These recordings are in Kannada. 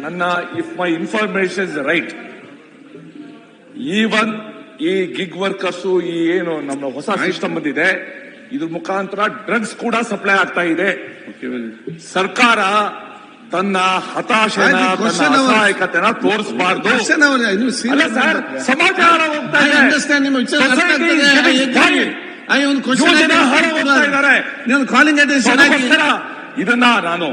ನನ್ನ if my information is right, even ಈ ಗಿಗ್ ವರ್ಕರ್ಸ್ ಈ ಏನು ನಮ್ಮ ಹೊಸ ಸಿಸ್ಟಮ್ ಬಂದಿದೆ, ಇದ್ರ ಮುಖಾಂತರ ಡ್ರಗ್ಸ್ ಕೂಡ ಸಪ್ಲೈ ಆಗ್ತಾ ಇದೆ. ಸರ್ಕಾರ ತನ್ನ ಹತಾಶೆನ ತನ್ನ ಅಸಹಾಯಕತೆನ ತೋರಿಸಬಾರ್ದು. ಸಮಾಚಾರ ಹೋಗ್ತಾ ಇದೆ, ಇದನ್ನ ನಾನು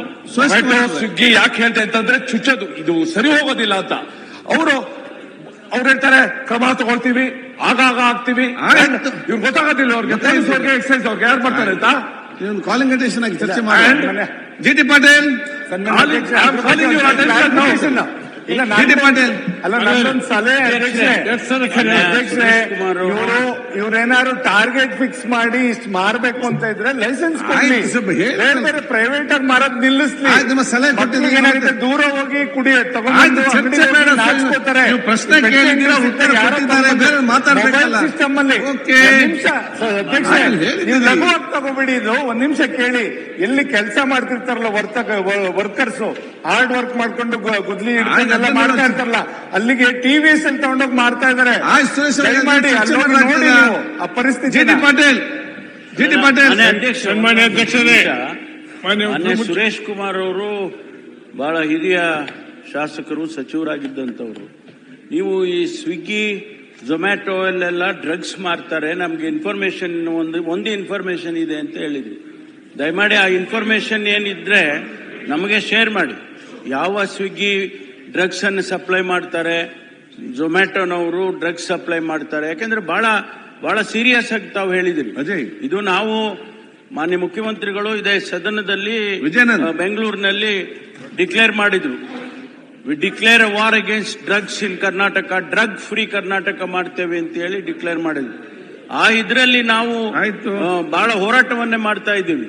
ಸ್ವಿಗ್ಗಿ ಯಾಕೆ ಹೇಳ್ತೇನೆ ಅಂತಂದ್ರೆ ಚುಚ್ಚೋದು ಇದು ಸರಿ ಹೋಗೋದಿಲ್ಲ ಅಂತ. ಅವ್ರು ಹೇಳ್ತಾರೆ ಕ್ರಮ ತಗೊಳ್ತೀವಿ, ಆಗಾಗ ಆಗ್ತೀವಿ. ಇವ್ರು ಗೊತ್ತಾಗೋದಿಲ್ಲ ಅವ್ರಿಗೆ, ಪೊಲೀಸ್ ಅವ್ರಿಗೆ ಎಕ್ಸೈಸ್ ಅವ್ರಿಗೆ ಯಾರು ಬರ್ತಾರೆ ಅಂತ. ಕಾಲಿಂಗ್ ಅಟೆನ್ಷನ್ ಆಗಿ ಚರ್ಚೆ ಮಾಡಿ. ಜಿ.ಟಿ. ಪಾಟೀಲ್ ಇವ್ರೇನಾದ್ರು ಟಾರ್ಗೆಟ್ ಫಿಕ್ಸ್ ಮಾಡಿ ಇಷ್ಟು ಮಾರಬೇಕು ಅಂತ ಇದ್ರೆ ಲೈಸೆನ್ಸ್ ಕೊಡ್ಲಿ, ಬೇರೆ ಪ್ರೈವೇಟ್ ಆಗಿ ಮಾರೋದ್ ನಿಲ್ಲಿಸ್ಲಿ. ಏನಾಗುತ್ತೆ ದೂರ ಹೋಗಿ ಕುಡಿ ತಗೊಂಡು ಪ್ರಶ್ನೆ ಸಿಸ್ಟಮ್ ಅಲ್ಲಿ ಅಧ್ಯಕ್ಷ ನೀವು ಲಘುವಾಗಿ ತಗೋಬಿಡಿ. ಇದು ಒಂದ್ ನಿಮಿಷ ಕೇಳಿ. ಎಲ್ಲಿ ಕೆಲಸ ಮಾಡ್ತಿರ್ತಾರಲ್ಲ ವರ್ಕರ್ಸ್, ಹಾರ್ಡ್ ವರ್ಕ್ ಮಾಡ್ಕೊಂಡು ಗುದ್ಲಿ ಎಲ್ಲ ಮಾಡ್ತಾ ಇರ್ತಾರಲ್ಲ, ಅಲ್ಲಿಗೆ ಟಿವಿಎಸ್ ಅಲ್ಲಿ ತಗೊಂಡೋಗಿ ಮಾಡ್ತಾ ಇದಾರೆ. ಮಾಡಿ ನೋಡಿ ಆ ಪರಿಸ್ಥಿತಿ. ಜಿ.ಟಿ. ಪಾಟೀಲ್ ಸನ್ಮಾನ್ಯ ಅಧ್ಯಕ್ಷರೇ, ಮಾನ್ಯ ಸುರೇಶ್ ಕುಮಾರ್ ಅವರು ಬಹಳ ಹಿರಿಯ ಶಾಸಕರು, ಸಚಿವರಾಗಿದ್ದಂಥವ್ರು. ನೀವು ಈ ಸ್ವಿಗ್ಗಿ ಝೊಮ್ಯಾಟೊ ಅಲ್ಲೆಲ್ಲ ಡ್ರಗ್ಸ್ ಮಾರ್ತಾರೆ, ನಮ್ಗೆ ಇನ್ಫಾರ್ಮೇಶನ್ ಒಂದು ಇನ್ಫಾರ್ಮೇಶನ್ ಇದೆ ಅಂತ ಹೇಳಿದ್ರಿ. ದಯಮಾಡಿ ಆ ಇನ್ಫಾರ್ಮೇಶನ್ ಏನಿದ್ರೆ ನಮಗೆ ಶೇರ್ ಮಾಡಿ. ಯಾವ ಸ್ವಿಗ್ಗಿ ಡ್ರಗ್ಸ್ ಅನ್ನು ಸಪ್ಲೈ ಮಾಡ್ತಾರೆ, ಝೊಮ್ಯಾಟೊನವರು ಡ್ರಗ್ಸ್ ಸಪ್ಲೈ ಮಾಡ್ತಾರೆ, ಯಾಕಂದ್ರೆ ಬಹಳ ಸೀರಿಯಸ್ ಆಗಿ ತಾವು ಹೇಳಿದಿರಿ. ಇದು ನಾವು ಮಾನ್ಯ ಮುಖ್ಯಮಂತ್ರಿಗಳು ಇದೇ ಸದನದಲ್ಲಿ ಬೆಂಗಳೂರಿನಲ್ಲಿ ಡಿಕ್ಲೇರ್ ಮಾಡಿದ್ರು. We declare a war against drugs in Karnataka, drug free Karnataka ಮಾಡ್ತೇವೆ ಅಂತ ಹೇಳಿ ಡಿಕ್ಲೇರ್ ಮಾಡಿದ್ವಿ. ಆ ಇದರಲ್ಲಿ ನಾವು ಬಹಳ ಹೋರಾಟವನ್ನೇ ಮಾಡ್ತಾ ಇದ್ದೀವಿ.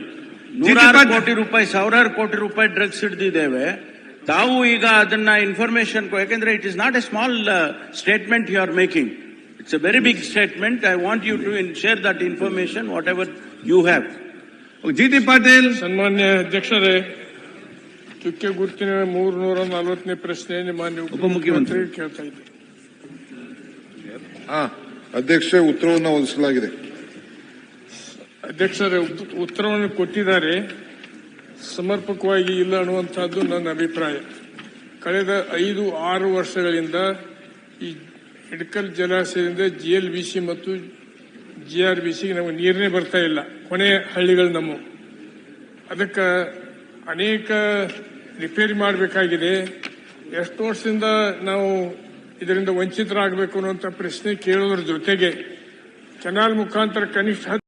ನೂರಾರು ಕೋಟಿ ರೂಪಾಯಿ, ಸಾವಿರಾರು ಕೋಟಿ ರೂಪಾಯಿ ಡ್ರಗ್ಸ್ ಹಿಡಿದಿದ್ದೇವೆ. ತಾವು ಈಗ ಅದನ್ನ ಇನ್ಫಾರ್ಮೇಶನ್, ಯಾಕಂದ್ರೆ it is not a small statement you are making, it's a very big statement. I want you to share that information whatever you have. G T. Patil. ಸನ್ಮಾನ್ಯ ಅಧ್ಯಕ್ಷರೇ, ಚುಕ್ಕೆ ಗುರುತಿನ 340ನೇ ಪ್ರಶ್ನೆ ಮಾನ್ಯ ಉಪಮುಖ್ಯಮಂತ್ರಿ ಕೇಳ್ತಾ ಇದ್ದೆ. ಅಧ್ಯಕ್ಷ, ಉತ್ತರವನ್ನು ಒದಗಿಸಲಾಗಿದೆ. ಅಧ್ಯಕ್ಷರೇ, ಉತ್ತರವನ್ನು ಕೊಟ್ಟಿದ್ದಾರೆ, ಸಮರ್ಪಕವಾಗಿ ಇಲ್ಲ ಅನ್ನುವಂಥದ್ದು ನನ್ನ ಅಭಿಪ್ರಾಯ. ಕಳೆದ 5-6 ವರ್ಷಗಳಿಂದ ಈ ಹಿಡಕಲ್ ಜಲಾಶಯದಿಂದ GLBC ಮತ್ತು GRBC ನಮಗೆ ನೀರೇ ಬರ್ತಾ ಇಲ್ಲ, ಕೊನೆಯ ಹಳ್ಳಿಗಳು ನಮ್ಮ. ಅದಕ್ಕೆ ಅನೇಕ ರಿಪೇರಿ ಮಾಡಬೇಕಾಗಿದೆ. ಎಷ್ಟು ವರ್ಷದಿಂದ ನಾವು ಇದರಿಂದ ವಂಚಿತರಾಗಬೇಕು ಅನ್ನುವಂಥ ಪ್ರಶ್ನೆ ಕೇಳೋದ್ರ ಜೊತೆಗೆ ಕೆನಾಲ್ ಮುಖಾಂತರ ಕನಿಷ್ಠ